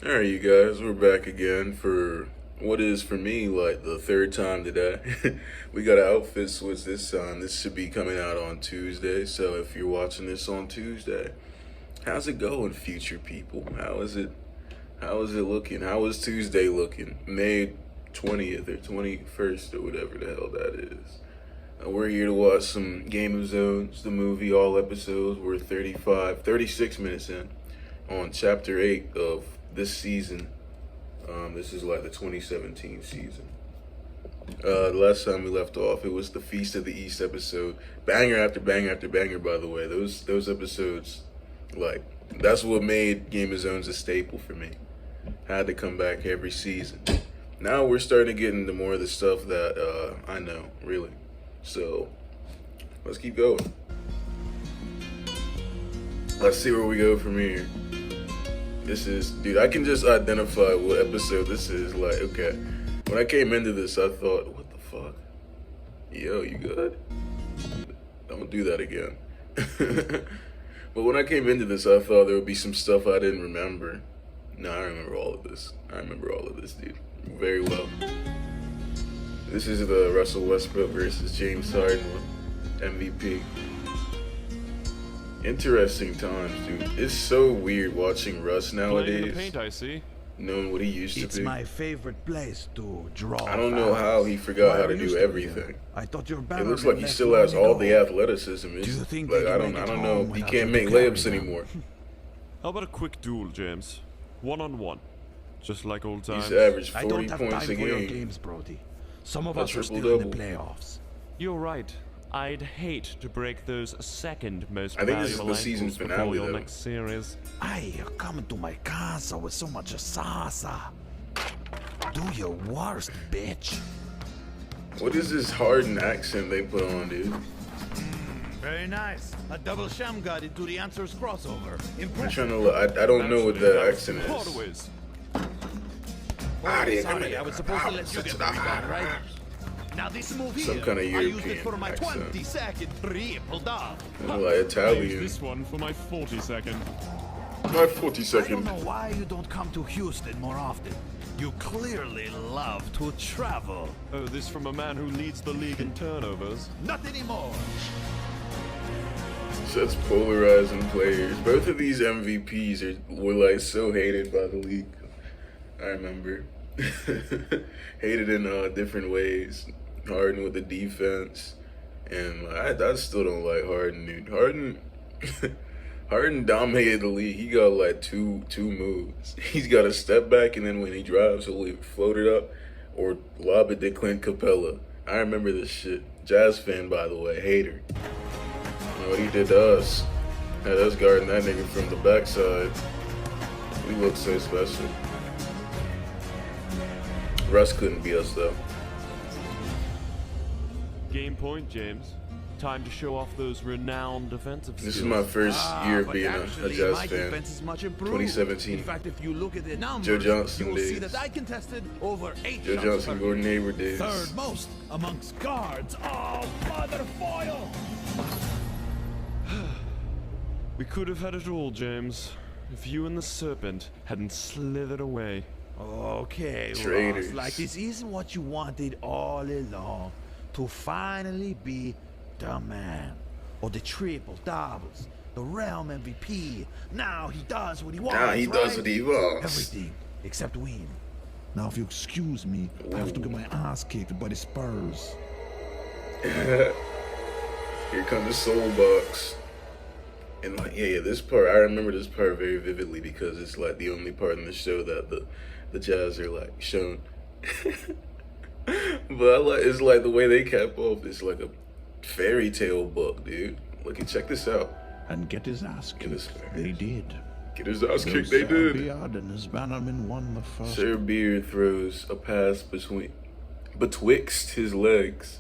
Alright, you guys, we're back again for what is for me like the third time today. We got an outfit switch this time. This should be coming out on Tuesday, so if you're watching this on Tuesday, how's it going, future people? How is it? How is it looking? How is Tuesday looking? May 20th or 21st or whatever the hell that is. We're here to watch some Game of Zones, the movie, all episodes. We're 36 minutes in on chapter 8 of this season. This is like the 2017 season. The last time we left off, it was the Feast of the East episode. Banger after banger after banger, by the way. Those episodes, like, that's what made Game of Zones a staple for me. Had to come back every season. Now we're starting to get into more of the stuff that I know, really. So, let's keep going. Let's see where we go from here. This is, dude, I can just identify what episode this is. Like, okay, when I came into this, I thought, what the fuck? Yo, you good? Don't do that again. But when I came into this, I thought there would be some stuff I didn't remember. No, I remember all of this. I remember all of this, dude, very well. This is the Russell Westbrook versus James Harden one, MVP. Interesting times, dude. It's so weird watching Russ nowadays. Paint, I see. Knowing what he used to be. It's my favorite place to draw. I don't know how he forgot how to do everything. I thought your It looks like he still has all the athleticism. It's Do you think like they I can don't make it know. home He without can't you make to carry layups them? anymore. How about a quick duel, James? One-on-one. Just like old times. He's averaged I 40 don't have points time a for your game. games, Brody. Some of A us are still in triple-double. the playoffs. You're right. I'd hate to break those second most I think this is valuable the season ankles finale, before your though. next series. Ay, you're coming to my casa with so much salsa. Do your worst, bitch. What is this Harden accent they put on, dude? Very nice. A double sham got into the answers crossover. I'm Impressive. trying to look. I don't know what that accent is. Hardways. Sorry, I was supposed to let you get the rebound, right? Now this move here, Some kind of I used it European for my accent. 20-second triple dub. Like Use Italian. this one for my 40-second. My 40 I second. don't know why you don't come to Houston more often. You clearly love to travel. Oh, this from a man who leads the league in turnovers. Not anymore. Such polarizing players. Both of these MVPs were like so hated by the league. I remember. Hated in different ways. Harden with the defense. And I still don't like Harden, dude. Harden dominated the league. He got like two moves. He's got a step back, and then when he drives, he'll either float it up or lob it to Clint Capella. I remember this shit. Jazz fan, by the way, hater. You know what he did to us? Had us guarding that nigga from the backside. We looked so special. Russ couldn't beat us though. Game point, James. Time to show off those renowned defensive skills. This is my first year But being a actually, Jazz my fan. defense is much improved. 2017. In fact, if you look at the numbers, Joe Johnson you will see days. that I contested over 8 Joe shots Johnson, per Gordon game. Hayward days. Third most amongst guards. Oh, mother foil! We could have had it all, James, if you and the Serpent hadn't slithered away. Okay, Traitors. Ross, like this isn't what you wanted all along. To finally be the man. Or the triple doubles. The realm MVP. Now he does what he wants. Now he does right? what he wants. Everything except win. Now, if you excuse me, I have to get my ass kicked by the Spurs. Here comes the soul box. And like, yeah, this part, I remember this part very vividly because it's like the only part in the show that the Jazz are like shown. But it's like the way they cap off. It's like a fairy tale book, dude. Look, and check this out. And get his ass Get his kicked. ass. They did. Get his ass kicked, they did. Beard and his Bannerman won the first. Sir Beard throws a pass betwixt his legs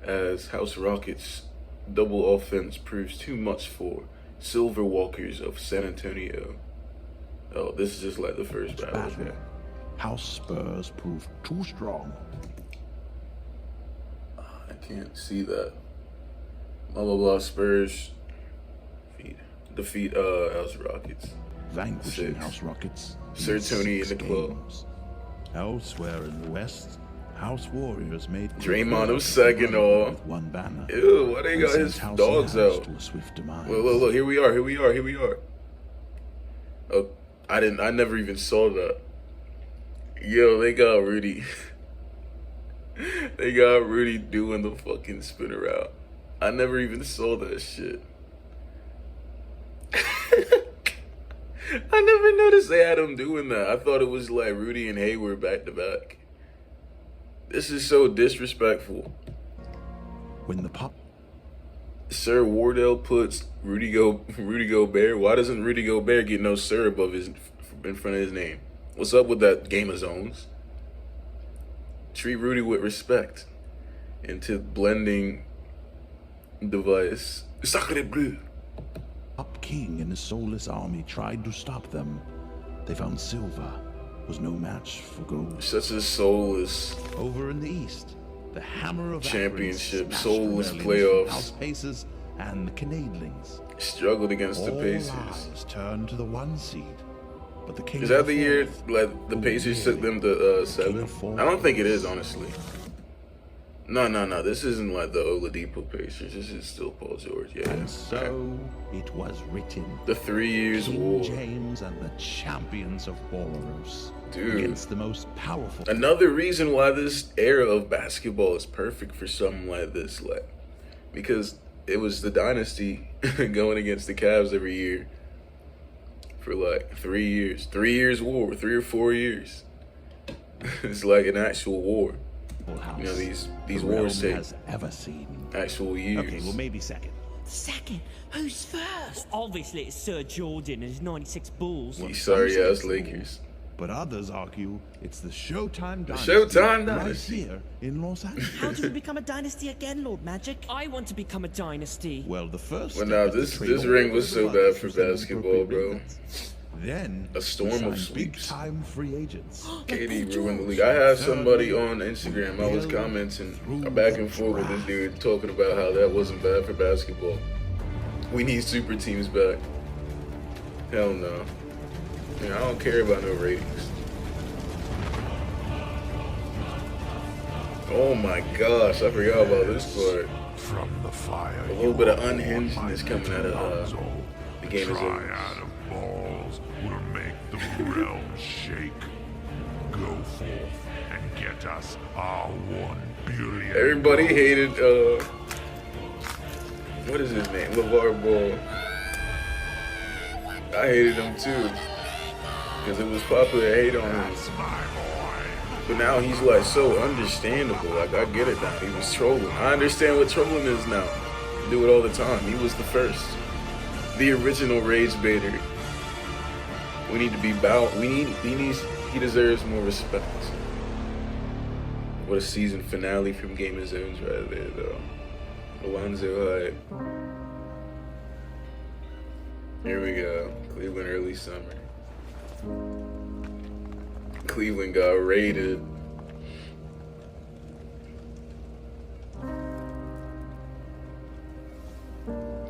as House Rockets double offense proves too much for Silver Walkers of San Antonio. Oh, this is just like the first battle. Battle. House Spurs proved too strong. I can't see that. Blah blah blah. Spurs defeat House Rockets. vanquishing 6. House Rockets. Sir in Tony in 6 the club. games. Elsewhere in the West, House Warriors made Draymond him second all. with one banner. Ew, why they and got sent his House dogs Nash out? to a swift demise. Look, here we are. Oh, I never even saw that. Yo, they got Rudy. They got Rudy doing the fucking spinner out. I never even saw that shit. I never noticed they had him doing that. I thought it was like Rudy and Hayward back to back. This is so disrespectful. When the pop Sir Wardell puts Rudy Gobert. Why doesn't Rudy Gobert get no sir above his in front of his name? What's up with that game of zones? Treat Rudy with respect. Into blending device. Sacre bleu. Up King and his soulless army tried to stop them, they found silver was no match for gold. Such a soulless Over in the East, the hammer of championship, Akron soulless smashed rebellions from playoffs. House Pacers and the Canadians. Struggled against the All Pacers. eyes turned to the 1 seed, but the King Is that of the year fourth, like the who Pacers took really them to King 7? of fourth I don't think it is, was- honestly. No. This isn't like the Oladipo Pacers. This is still Paul George. Yeah. And so it was written. The 3 years King war. James and the champions of Boros Dude. against the most powerful. Another reason why this era of basketball is perfect for something like this, like, because it was the dynasty going against the Cavs every year for like 3 years. 3 years war, 3 or 4 years. It's like an actual war. house You know, these the wars realm take has ever seen. actual years. Okay, well maybe second. Second? Who's first? Obviously, it's Sir Jordan and his 96 Bulls. These sorry ass Lakers. But others argue it's the Showtime Dynasty. Showtime right Dynasty. here in Los Angeles. How do we become a dynasty again, Lord Magic? I want to become a dynasty. Well, the first. Well, step nah, is to this trade ring all was the so others bad for who send basketball, appropriate bro. minutes. Then A storm we of sign sweeps. big-time free agents. KD ruined the league. I have somebody on Instagram. I was commenting back and forth with this dude talking about how that wasn't bad for basketball. We need super teams back. Hell no. I don't care about no ratings. Oh my gosh, I forgot about this part. From the fire, A little bit of unhingedness coming out of the game is over. Triad of balls will make the realm shake. Go forth and get us our 1 billion. Everybody hated, what is his name? LeVar Ball. I hated him too. Because it was popular to hate on him. That's my boy. But now he's like so understandable. Like, I get it now. He was trolling. I understand what trolling is now. Do it all the time. He was the first. The original rage baiter. We need to be bowed. He deserves more respect. What a season finale from Game of Zones right there, though. Alonzo Hyde. Here we go. Cleveland early summer. Cleveland got raided.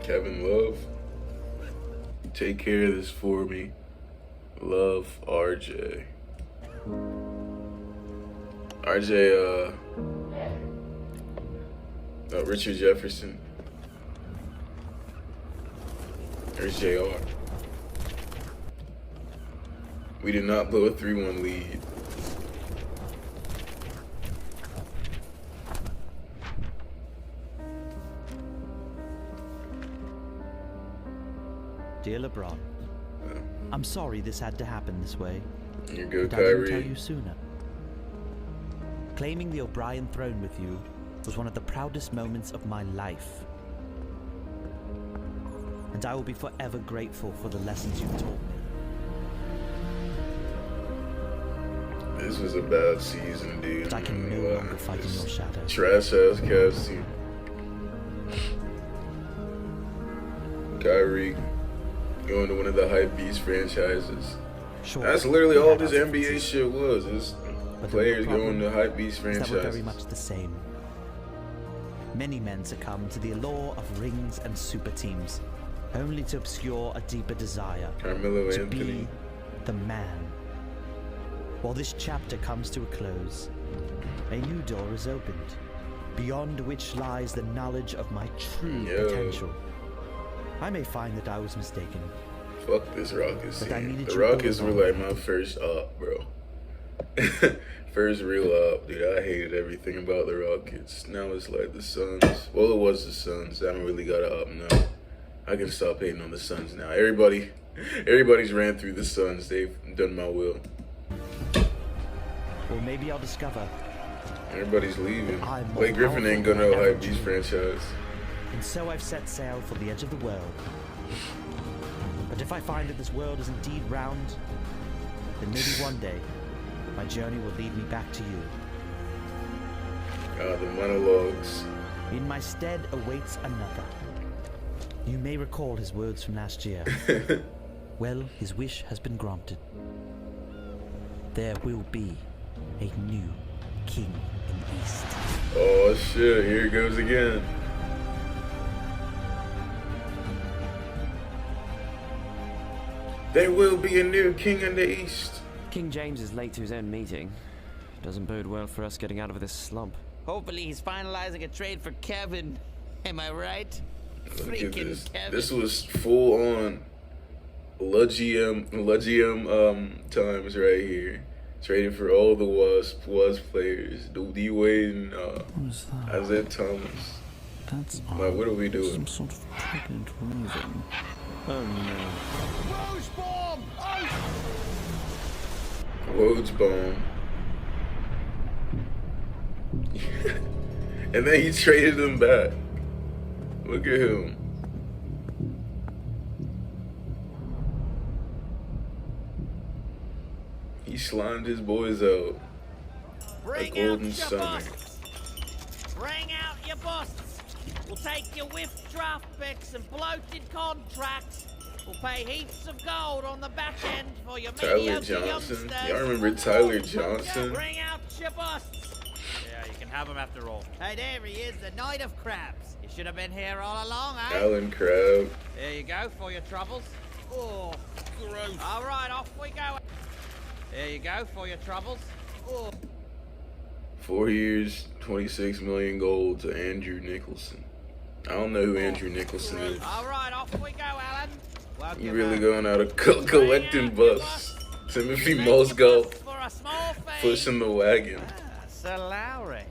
Kevin Love. Take care of this for me. Love, RJ. Richard Jefferson. There's JR. We did not blow a 3-1 lead. Dear LeBron, I'm sorry this had to happen this way. You go, But I didn't tell Kyrie. you sooner. Claiming the O'Brien throne with you was one of the proudest moments of my life. And I will be forever grateful for the lessons you've taught me. This was a bad season, dude. But I can no longer fight in your shadow. Trash ass Cavs team. Kyrie going to one of the hype beast franchises. Sure, That's literally we all had this our NBA differences, shit was. It's but the players real going to problem hype beast is that we're franchises. very much the same. Many men succumb to the allure of rings and super teams, only to obscure a deeper desire Carmelo to Anthony. be the man. While this chapter comes to a close, a new door is opened, beyond which lies the knowledge of my true potential. I may find that I was mistaken. Fuck this Rockets But I team. needed The you all Rockets were along. like my first up, bro. First real up, dude. I hated everything about the Rockets. Now it's like the Suns. Well, it was the Suns. I don't really got a up now. I can stop hating on the Suns now. Everybody's ran through the Suns. They've done my will. Or maybe I'll discover. Everybody's leaving. I'm more Blake Griffin ain't gonna powerful than hype ever these dreamed. franchise. And so I've set sail for the edge of the world. But if I find that this world is indeed round, then maybe one day my journey will lead me back to you. The monologues. In my stead awaits another. You may recall his words from last year. Well, his wish has been granted. There will be a new king in the East. Oh shit, here it goes again. There will be a new king in the East. King James is late to his own meeting. Doesn't bode well for us getting out of this slump. Hopefully he's finalizing a trade for Kevin. Am I right? Look at Freaking this. Kevin. This was full on LGM times right here. Trading for all the was players. D Wade and What's that? Isaiah Thomas. That's Like, what are we doing? some sort of pregnant raven. Oh no. Rose bomb! Woj bomb. And then he traded him back. Look at him. He slimed his boys out. Bring a golden out your summer. busts. Bring out your busts. We'll take your whiffed draft picks and bloated contracts. We'll pay heaps of gold on the back end for your Tyler mediocre Johnson. youngsters. Y'all remember Tyler Johnson? Bring out your busts. Yeah, you can have him after all. Hey, there he is, the Knight of Crabs. You should have been here all along, eh? Alan Crabb. There you go for your troubles. Oh, gross. All right, off we go. There you go for your troubles. Oh. 4 years, 26 million gold to Andrew Nicholson. I don't know who Andrew Nicholson is. All right, off we go, Alan. Welcome You really back. going out of collecting busts. Timothy Mozgov For a small fee. pushing the wagon. Sir Lowry,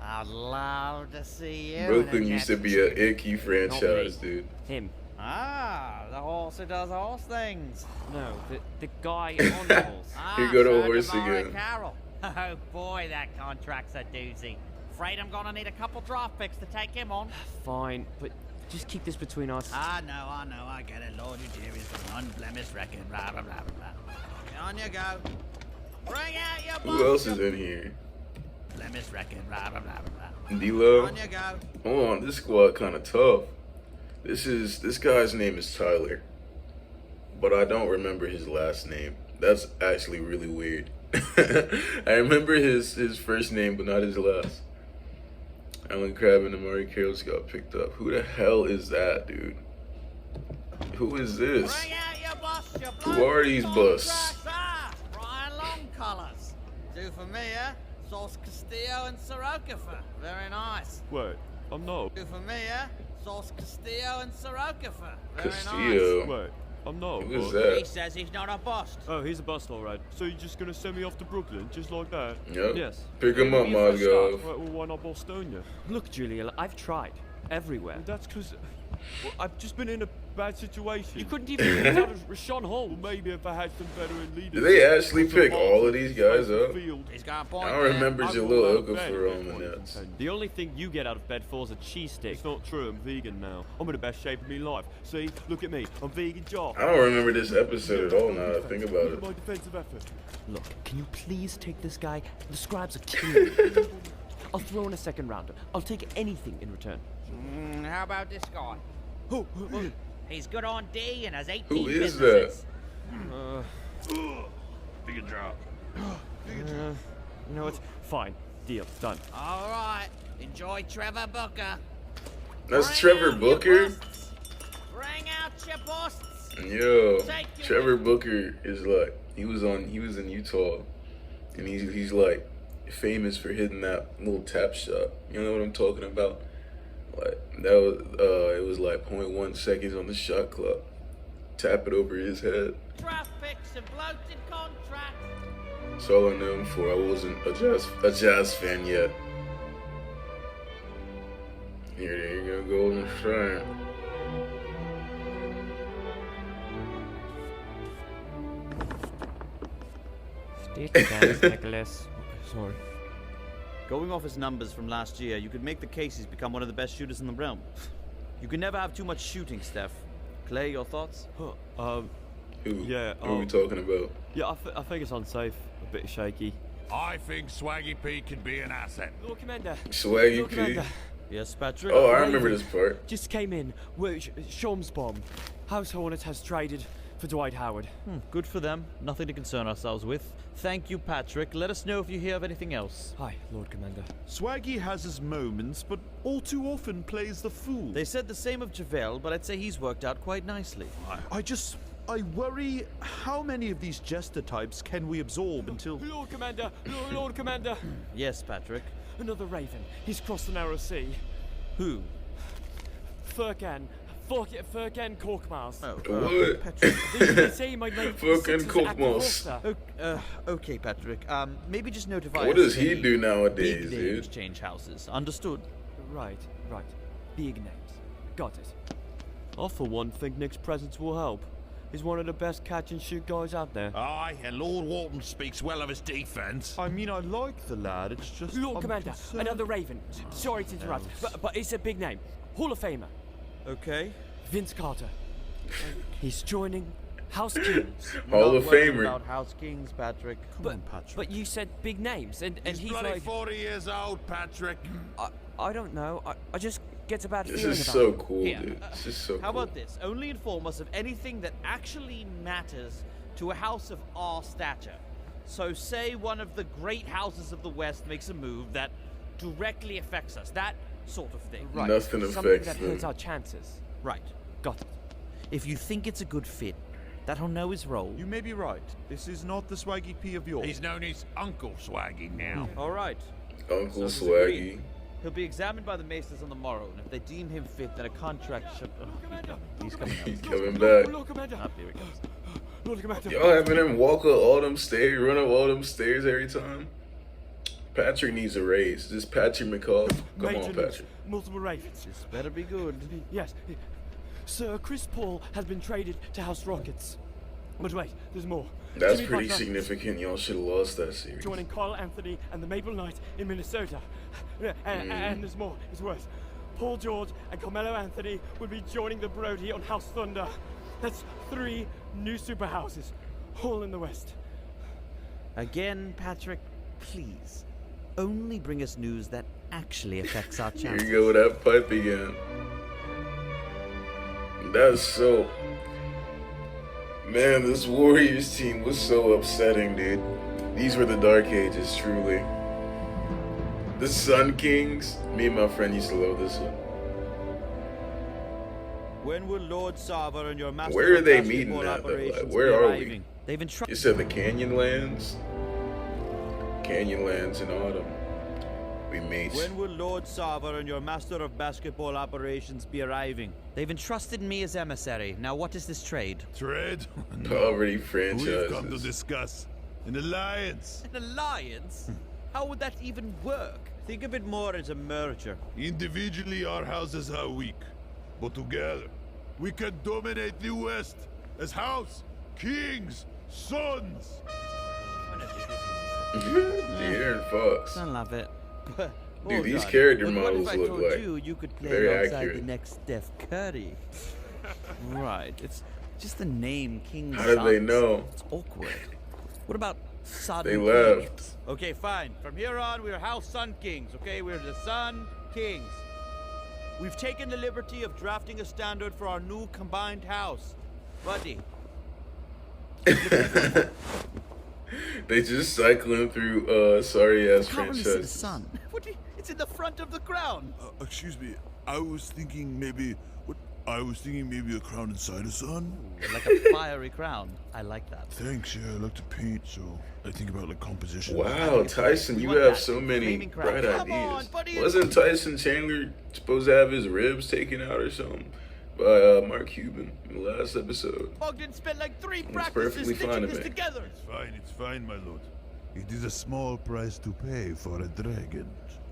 I'd love to see you. Brooklyn in a used to be an icky franchise, Not me. dude. Him. Ah, the horse who does horse things. No, the guy on the horse. Here go the Sir horse Damari again. Carroll. Oh boy, that contract's a doozy. Afraid I'm gonna need a couple draft picks to take him on. Fine, but just keep this between us. I know, I get it. Lord Ujiri's got an unblemished record, blah, blah, blah, blah, blah. On you go. Bring out your Who else is in here? Blemished record, blah, blah, blah, blah. D-Lo? On you go. Hold on, this squad kind of tough. This guy's name is Tyler, but I don't remember his last name. That's actually really weird. I remember his first name, but not his last. Alan Crabb and Amari Carroll just got picked up. Who the hell is that, dude? Who is this? Bring out your bus, your Who are these busts? Ah, Brian Longcollars. Do for me, eh? Sauce Castillo and Sorokafer. Very nice. Wait, I'm not. Do for me, eh? Sauce Castillo and Sorokafer. Very Castillo. Wait, I'm not. Who is what? nice. that? He says he's not a bust. Oh, he's a bust, all right. So you're just gonna send me off to Brooklyn, just like that? Yep. Yes. Pick him up, Be a fresh start. Mozgov. Right, well, why not Bostonia? Look, Julia, I've tried. Everywhere. Well, that's because I've just been in a bad situation. You couldn't even get out of Rashawn Hall. Well, maybe if I had some veteran leaders. Did they actually pick all of these guys up? He's got a point. I don't there. remember I'm Jalil all about Okafor bed. on the Nets. And The only thing you get out of bed for is a cheesesteak. it's not true. I'm vegan now. I'm in the best shape of my life. See, look at me. I'm vegan job. I don't remember this episode at all now that I think about Look at it. my defensive effort. Look, can you please take this guy? The scribes are killing me. I'll throw in a second rounder. I'll take anything in return. How about this guy? Oh, He's good on D and has 18 Who is businesses. Big drop. You know what? Fine. Deal. Done. All right. Enjoy Trevor Booker. That's Bring Trevor out your Booker? busts. Bring out your busts. Yo, Take your Trevor Booker is like he was in Utah, and he's like famous for hitting that little tap shot. You know what I'm talking about? Like that was it was like 0.1 seconds on the shot clock. Tap it over his head. Draft picks and bloated contracts. That's all I know him for. I wasn't a jazz fan yet. Here, there you go, Golden Shrine. Nicholas. Sorry. Going off his numbers from last year, you could make the case he's become one of the best shooters in the realm. You can never have too much shooting, Steph. Clay, your thoughts? Who? Yeah. Who are we talking about? Yeah, I think it's unsafe. A bit shaky. I think Swaggy P can be an asset. Lord Commander. Swaggy Lord P. Commander. Yes, Patrick? Oh, I remember this part. Just came in. Shom's bomb. House Hornet has traded for Dwight Howard. Good for them. Nothing to concern ourselves with. Thank you, Patrick. Let us know if you hear of anything else. Hi, Lord Commander. Swaggy has his moments, but all too often plays the fool. They said the same of Javel, but I'd say he's worked out quite nicely. I worry how many of these jester types can we absorb until... Lord Commander! Lord Commander! Yes, Patrick. Another Raven. He's crossed the narrow sea. Who? Furkan. Furkan Korkmaz. What? Patrick. They say he might make Furkan Korkmaz. Okay, Patrick. Maybe just notify What us does he if do any nowadays, big names dude? change houses. Understood? Right. Big names. Got it. I, for one, think Nick's presence will help. He's one of the best catch and shoot guys out there. Aye, and Lord Walton speaks well of his defense. I mean, I like the lad, it's just... Lord I'm Commander, concerned. another Raven. Sorry to interrupt, but it's a big name. Hall of Famer. Okay. Vince Carter. He's joining House Kings. Hall Not of worried Famer. about House Kings, Patrick. Come on, Patrick. But you said big names, and He's he's bloody like... 40 years old, Patrick. I don't know. I just gets a bad This feeling is about so him. cool, Here, dude. This is so How cool. about this? Only inform us of anything that actually matters to a house of our stature. So say one of the great houses of the West makes a move that directly affects us. That sort of thing. Right. Nothing Something affects that them. hurts our chances. Right. Got it. If you think it's a good fit, that'll know his role. You may be right. This is not the Swaggy P of yore. He's known as Uncle Swaggy now. All right. Uncle So Swaggy. He'll be examined by the Maesters on the morrow, and if they deem him fit, then a contract should... he's coming He's up. coming back. Lord Commander. Here he comes. Lord Commander. Y'all having him walk up all them stairs, run up all them stairs every time? Patrick needs a raise. This Patrick McCall. Come Major on, news. Patrick. Multiple Ravens. This better be good. Yes. Sir Chris Paul has been traded to House Rockets. But wait, there's more. That's Jimmy pretty Butler significant. Y'all should have lost that series. joining Carl Anthony and the Maple Knights in Minnesota. And there's more. It's worse. Paul George and Carmelo Anthony will be joining the Brody on House Thunder. That's 3 new super houses, all in the West. Again, Patrick, please. Only bring us news that actually affects our Here chances. you go with that pipe again. That's so... Man, this Warriors team was so upsetting, dude. These were the dark ages, truly. The SunKings. Me and my friend used to love this one. When will Lord Sarver and your master Where are of they basketball meeting at, though? Like, operations where be are we? arriving? They've entrusted... You said the Canyonlands? Canyonlands in autumn. We meet. When will Lord Sarver and your master of basketball operations be arriving? They've entrusted me as emissary. Now what is this trade? Trade? Poverty We've come to franchises. discuss an alliance. An alliance? How would that even work? Think of it more as a merger. Individually, our houses are weak, but together, we can dominate the West as House, Kings, Sons. Deer and Fox. I love it. But, Dude, hold these on. character But what models if I look told like you could play very alongside accurate. the next Steph Curry? Right. It's just the name King. How did they Sons. know? It's awkward. What about Sun They Kings? left. Okay, fine. From here on, we're House Sun Kings. Okay, we're the Sun Kings. We've taken the liberty of drafting a standard for our new combined house, Buddy. They just cycling through sorry ass I can't really see the franchises. sun. What? It's in the front of the ground. Excuse me, I was thinking maybe, I was thinking maybe a crown inside a sun. Like a fiery crown. I like that. Thanks, yeah, I like to paint, so I think about like composition. Wow, Tyson, We you want have that so many flaming crown. bright Come on, ideas. buddy. Wasn't Tyson Chandler supposed to have his ribs taken out or something by Mark Cuban in the last episode? Bogdan spent like 3 It's practices perfectly fine stitching to this me. together. It's fine, my lord. It is a small price to pay for a dragon.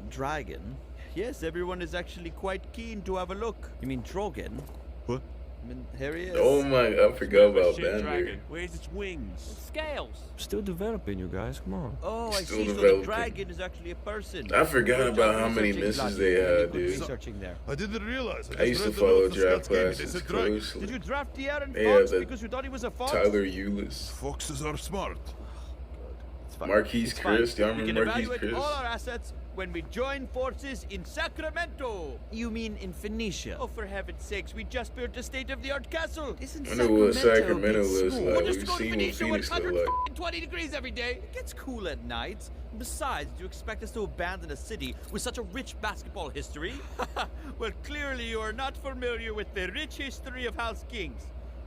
Dragon? Yes, everyone is actually quite keen to have a look. You mean Drogon? What? I mean, here he is. Oh my, I forgot about Shit Bender. dragon. Where's its wings? Scales. Still developing, you guys. Come on. Oh, I Still see. So the developing. dragon is actually a person. I forgot Good about job how many researching, misses Blackie. they had, Good dude. researching there. I didn't realize. I used to just read the follow notes the draft scouts gave me. They classes said dragon. closely. Did you draft the Aaron Yeah, Fox the because you thought he was a fox? Tyler Eulis. Foxes are smart. It's fine. Marquise It's fine. Chris. Y'all We can remember Marquise evaluate Chris? all our assets when we join forces in Sacramento. You mean in Phoenicia? Oh, for heaven's sakes, we just built a state-of-the-art castle. Isn't I know what Sacramento a bit looks small? like. We'll just We've go to seen what Phoenicia when Phoenix look it's like. 120 degrees every day. It gets cool at night. Besides, do you expect us to abandon a city with such a rich basketball history? Well, clearly you are not familiar with the rich history of House Kings.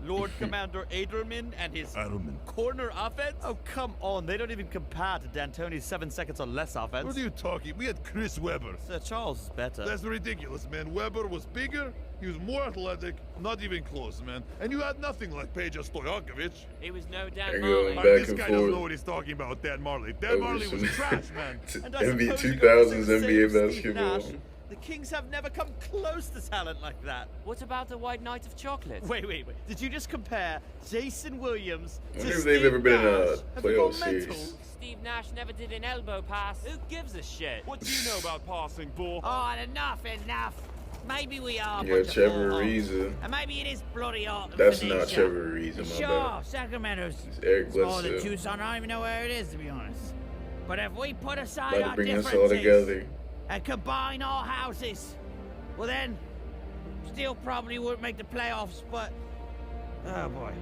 Lord Commander Adelman and his Adelman. corner offense? Oh, come on. They don't even compare to D'Antoni's 7 seconds or less offense. What are you talking? We had Chris Webber. Sir Charles is better. That's ridiculous, man. Webber was bigger, he was more athletic, not even close, man. And you had nothing like Peja Stojakovic. He was no They're Dan going Marley. back This and guy doesn't know forth what he's talking about, Dan Marley. Dan over Marley was some trash, man. And I NBA suppose you got the 2000s same NBA Steve basketball. Nash. The Kings have never come close to talent like that. What about the White Knight of Chocolate? Wait. Did you just compare Jason Williams I to wonder if Steve they've ever been in Nash? a Have you playoff gone mental? series. Steve Nash never did an elbow pass. Who gives a shit? What do you know about passing, Bull? Oh, enough. Maybe we are. a Yeah, bunch of Trevor morons. Ariza. And maybe it is bloody hot. in That's Phoenicia. not Trevor Ariza, my Sure, bad. Sacramento's It's Eric smaller than Bledsoe. Tucson. I don't even know where it is, to be honest. But if we put aside About our to bring us differences all together. and combine our houses, well then, still probably wouldn't make the playoffs, but... Oh, boy.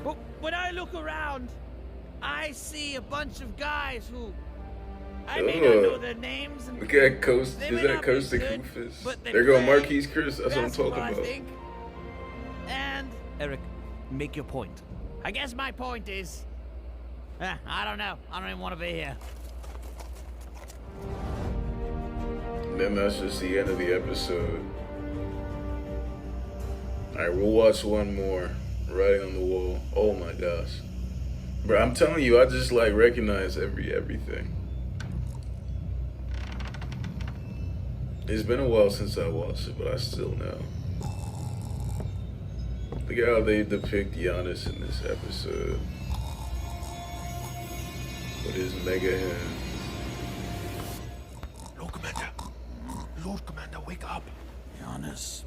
But when I look around, I see a bunch of guys who... I may not know their names, and Look at Coast. they Is may that not be Costa good, Kufis? but they There go play Marquise Chris. That's what I'm basketball, talking I about. think. And Eric, make your point. I guess my point is, I don't know. I don't even want to be here. And then that's just the end of the episode. Alright, we'll watch one more. Writing on the wall. Oh my gosh. Bro, I'm telling you, I just like recognize everything. It's been a while since I watched it, but I still know. Look at how they depict Giannis in this episode. With his mega hands. Lord Commander, wake up. Giannis,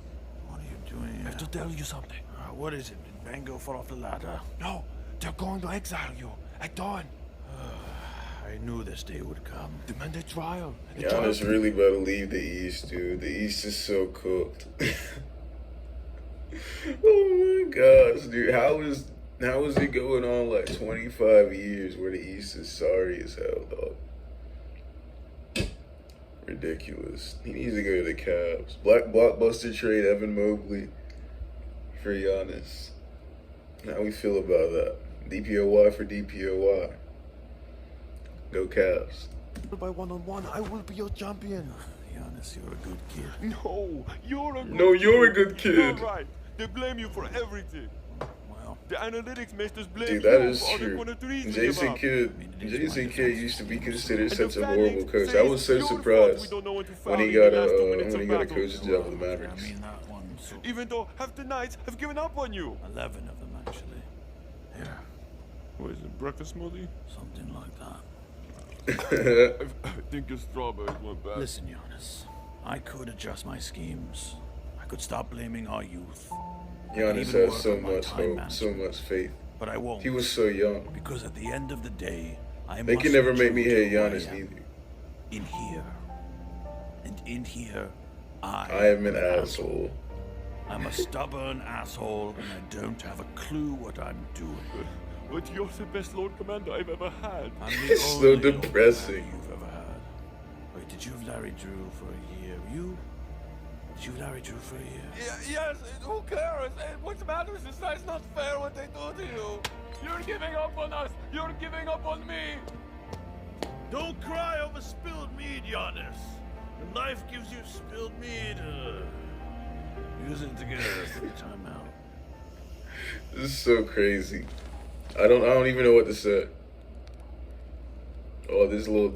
what are you doing here? I have to tell you something. What is it? Did Bango fall off the ladder? No, they're going to exile you at dawn. I knew this day would come. Demand a trial. Giannis really about to leave the East, dude. The East is so cooked. Oh my gosh, dude. How is it going on like 25 years where the East is sorry as hell, dog? Ridiculous. He needs to go to the Cavs. Black blockbuster trade Evan Mobley for Giannis. How we feel about that? DPOY for DPOY. Go Cavs. By one-on-one, I will be your champion. Giannis, you're a good kid. No, you're a good No, you're a kid. good kid. You're right. They blame you for everything. Well, The analytics makes us blame Dude, you that is for all the true. quantity reasoning Jason about. Kidd used to be considered And such the a horrible fans coach. say I was it's so your fault we surprised don't know when to when foul he in got the last 2 minutes when he of got a battle. coach's job with the I Mavericks. mean that one. So Even though half the Knights have given up on you. 11 of them, actually. Here, What is it, breakfast smoothie? something like that. I think your strawberries went bad. Listen, Giannis, I could adjust my schemes. I could stop blaming our youth. Giannis even has work so on my much time hope, so management. much faith. But I won't. He was so young. Because at the end of the day, I They must can never be make me true to hate who I Giannis am. neither. In here. And in here, I am an asshole. I'm a stubborn asshole, and I don't have a clue what I'm doing. But you're the best Lord Commander I've ever had. I'm the It's so only Lord depressing. Commander you've ever had. Wait, did you have Larry Drew for a year? You Should I reach for you? Yes, who cares? What matters is that it's not fair what they do to you. You're giving up on us. You're giving up on me. Don't cry over spilled mead, Giannis. When life gives you spilled mead, use it to get us through timeout. This is so crazy. I don't even know what to say. Oh, this little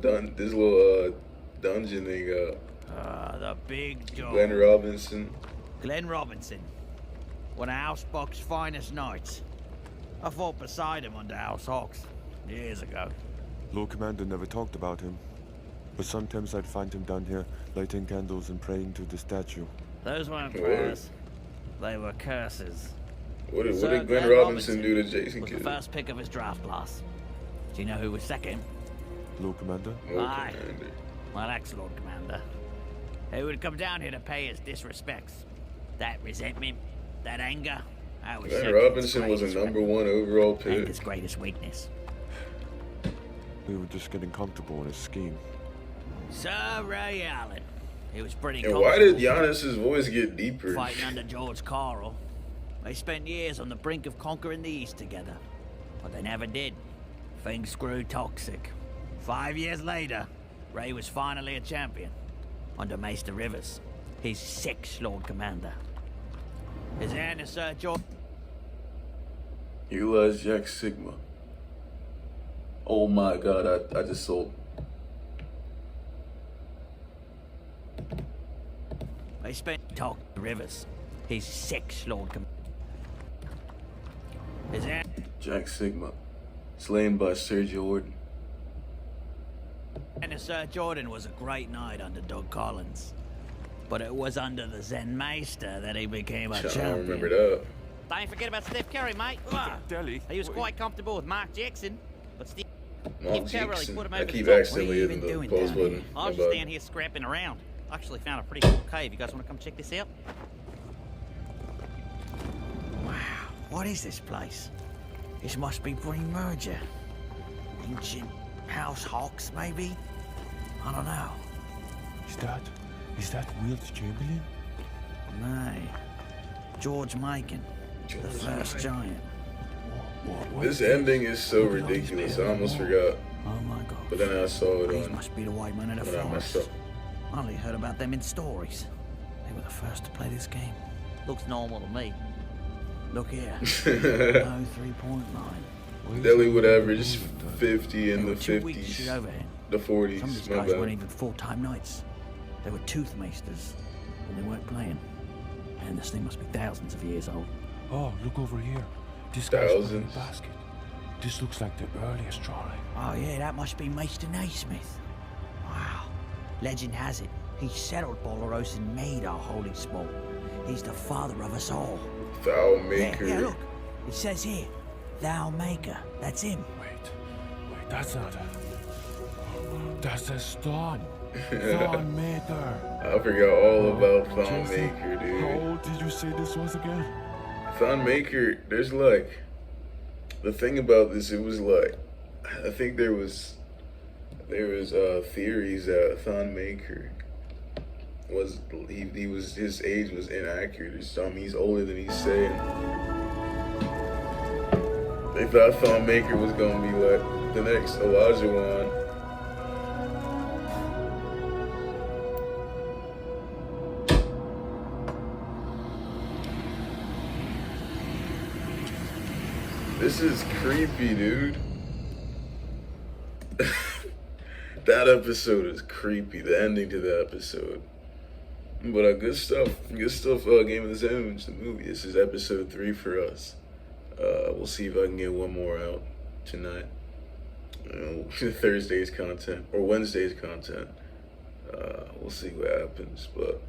dungeon they got. The big dog. Glenn Robinson. Glenn Robinson. One of Housebox's finest knights. I fought beside him under House Hawks years ago. Lord Commander never talked about him. But sometimes I'd find him down here, lighting candles and praying to the statue. Those weren't prayers. They were curses. What did Sir Glenn Glenn Robinson do to Jason was Kidd? the first pick of his draft class. Do you know who was second? Lord Commander? Aye. Well, ex-Lord Commander. He would come down here to pay his disrespects. That resentment, that anger, that was Glenn Robinson was a #1 overall pick. And his greatest weakness. We were just getting comfortable in his scheme. Sir Ray Allen. He was pretty And why did Giannis's voice get deeper? Fighting under George Carl. They spent years on the brink of conquering the East together. But they never did. Things grew toxic. 5 years later, Ray was finally a champion. Under Maester Rivers, his 6th Lord Commander. His hand is Sir George. Utilize Jack Sigma. Oh my god, I just sold. They spent talk Rivers, his 6th Lord Commander. His hand. Jack Sigma, slain by Sir Jordan. And Sir Jordan was a great knight under Doug Collins. But it was under the Zen Meister that he became a champion. I remember that. Don't forget about Steph Curry, mate. Delhi. He was quite comfortable with Mark Jackson, but still, Mark Steve Curry Jackson. put him I over keep the top. accidentally hitting the pause button. I was My just bad. down here scrapping around. I actually found a pretty cool cave. You guys want to come check this out? Wow, what is this place? This must be pre-merger. Ancient House Hawks, maybe? I don't know. Is that Wilt Chamberlain? Nay. George Macon, the first giant. This ending is so ridiculous. I almost forgot. Oh my god. But then I saw it These on. must be the white men of the when I forest. messed up. I only heard about them in stories. They were the first to play this game. Looks normal to me. Look here. No 3.9. Delhi would average 50 in They the were 2 weeks 50s, shoot overhead. the 40s. Some of these My guys weren't bad. even full-time knights. They were toothmeisters when they weren't playing. And this thing must be thousands of years old. Oh, look over here. This guy's holding a Thousands. basket. This looks like the earliest drawing. Oh yeah, that must be Maester Naismith. Wow. Legend has it, he settled Bolaros and made our holy sport. He's the father of us all. Foul Maker. Yeah, look. It says here, Thou Maker. That's him. Wait, that's not a... That's a stun. Thorn Maker. I forgot all about Thon Maker, How dude. old did you say this was again? Thon Maker, there's like, the thing about this, it was like, I think there was theories that Thon Maker was, his age was inaccurate or something. He's older than he's saying. They thought Thon Maker was gonna be like the next Olajuwon. This is creepy, dude. That episode is creepy. The ending to that episode. But good stuff. Good stuff. Game of the Zones, the movie. This is episode 3 for us. We'll see if I can get one more out tonight. Thursday's content or Wednesday's content. We'll see what happens. But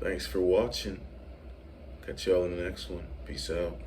thanks for watching. Catch y'all in the next one. Peace out.